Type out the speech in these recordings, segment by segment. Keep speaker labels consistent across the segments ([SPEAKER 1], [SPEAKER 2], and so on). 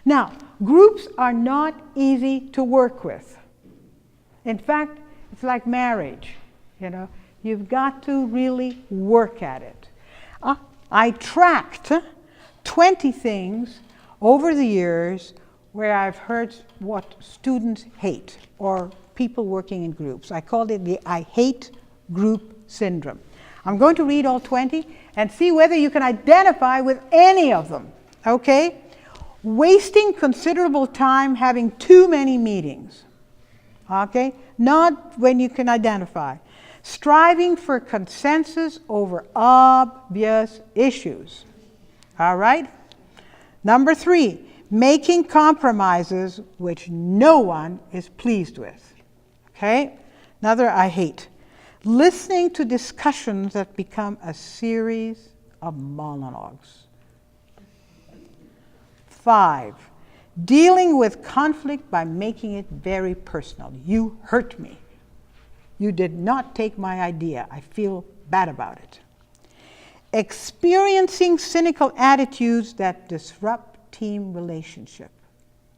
[SPEAKER 1] Now, groups are not easy to work with. In fact, it's like marriage, you know. You've got to really work at it. I tracked 20 things over the years where I've heard what students hate, or people working in groups. I called it the I hate group syndrome. I'm going to read all 20 and see whether you can identify with any of them, okay? Wasting considerable time having too many meetings, okay? Not when you can identify. Striving for consensus over obvious issues, all right? Number 3, making compromises which no one is pleased with, okay? Another I hate. Listening to discussions that become a series of monologues. 5, dealing with conflict by making it very personal. You hurt me. You did not take my idea. I feel bad about it. Experiencing cynical attitudes that disrupt team relationship.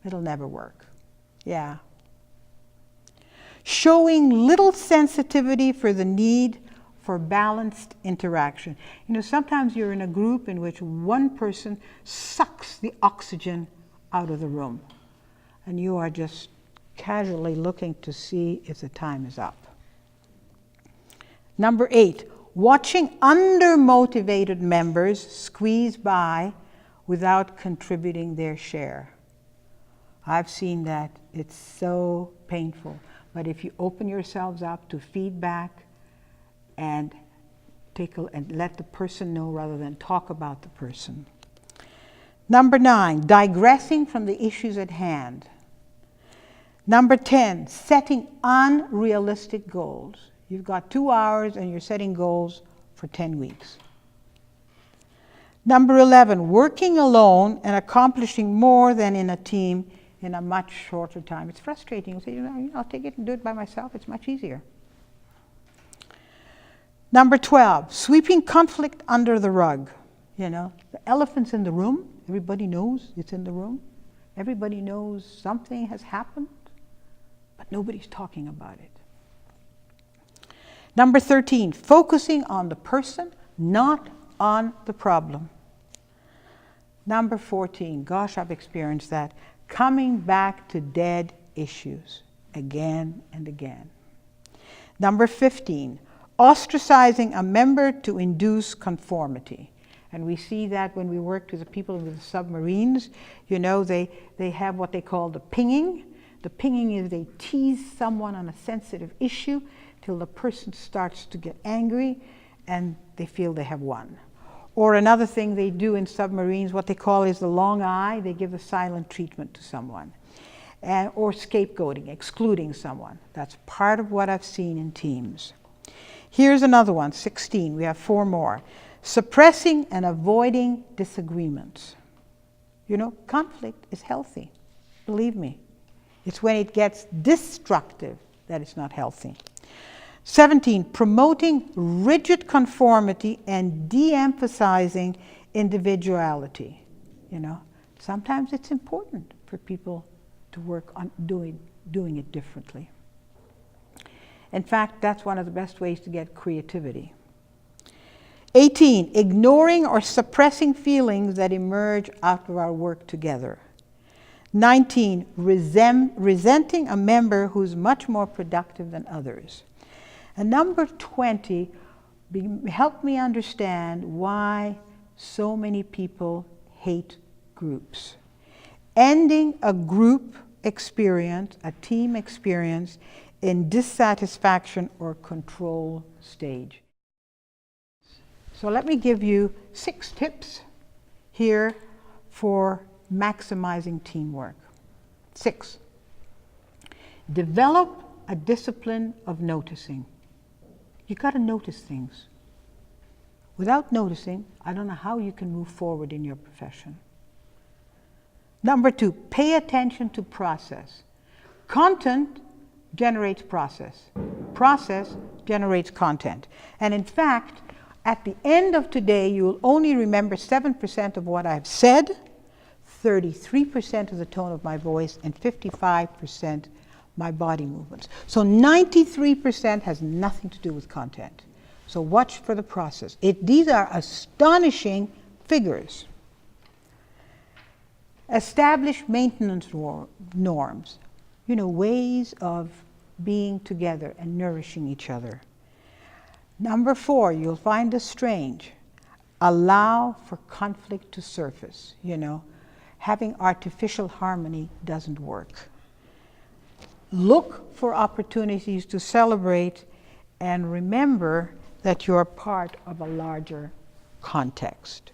[SPEAKER 1] It'll never work. Yeah. Showing little sensitivity for the need for balanced interaction. You know, sometimes you're in a group in which one person sucks the oxygen out of the room, and you are just casually looking to see if the time is up. Number 8, watching undermotivated members squeeze by without contributing their share. I've seen that. It's so painful. But if you open yourselves up to feedback and let the person know rather than talk about the person. Number 9, digressing from the issues at hand. Number 10, setting unrealistic goals. You've got 2 hours and you're setting goals for 10 weeks. Number 11, working alone and accomplishing more than in a team in a much shorter time. It's frustrating. You say, you know, I'll take it and do it by myself. It's much easier. Number 12, sweeping conflict under the rug. You know, the elephant's in the room. Everybody knows it's in the room. Everybody knows something has happened, but nobody's talking about it. Number 13, focusing on the person, not on the problem. Number 14, gosh, I've experienced that. Coming back to dead issues again and again. Number 15, ostracizing a member to induce conformity. And we see that when we worked with the people with the submarines. You know, they have what they call the pinging. The pinging is they tease someone on a sensitive issue till the person starts to get angry and they feel they have won. Or another thing they do in submarines, what they call is the long eye. They give a silent treatment to someone. Or scapegoating, excluding someone. That's part of what I've seen in teams. Here's another one, 16. We have 4 more. Suppressing and avoiding disagreements. You know, conflict is healthy. Believe me. It's when it gets destructive that it's not healthy. 17, promoting rigid conformity and de-emphasizing individuality. You know, sometimes it's important for people to work on doing it differently. In fact, that's one of the best ways to get creativity. 18, ignoring or suppressing feelings that emerge out of our work together. 19, resenting a member who's much more productive than others. And number 20, help me understand why so many people hate groups. Ending a group experience, a team experience, in dissatisfaction or control stage. So let me give you 6 tips here for maximizing teamwork. 6, develop a discipline of noticing. You got to notice things. Without noticing, I don't know how you can move forward in your profession. Number 2, pay attention to process. Content generates process. Process generates content. And in fact, at the end of today, you will only remember 7% of what I've said, 33% of the tone of my voice, and 55% my body movements. So 93% has nothing to do with content. So watch for the process. These are astonishing figures. Establish maintenance norms, ways of being together and nourishing each other. Number 4, you'll find this strange. Allow for conflict to surface. Having artificial harmony doesn't work. Look for opportunities to celebrate and remember that you're part of a larger context.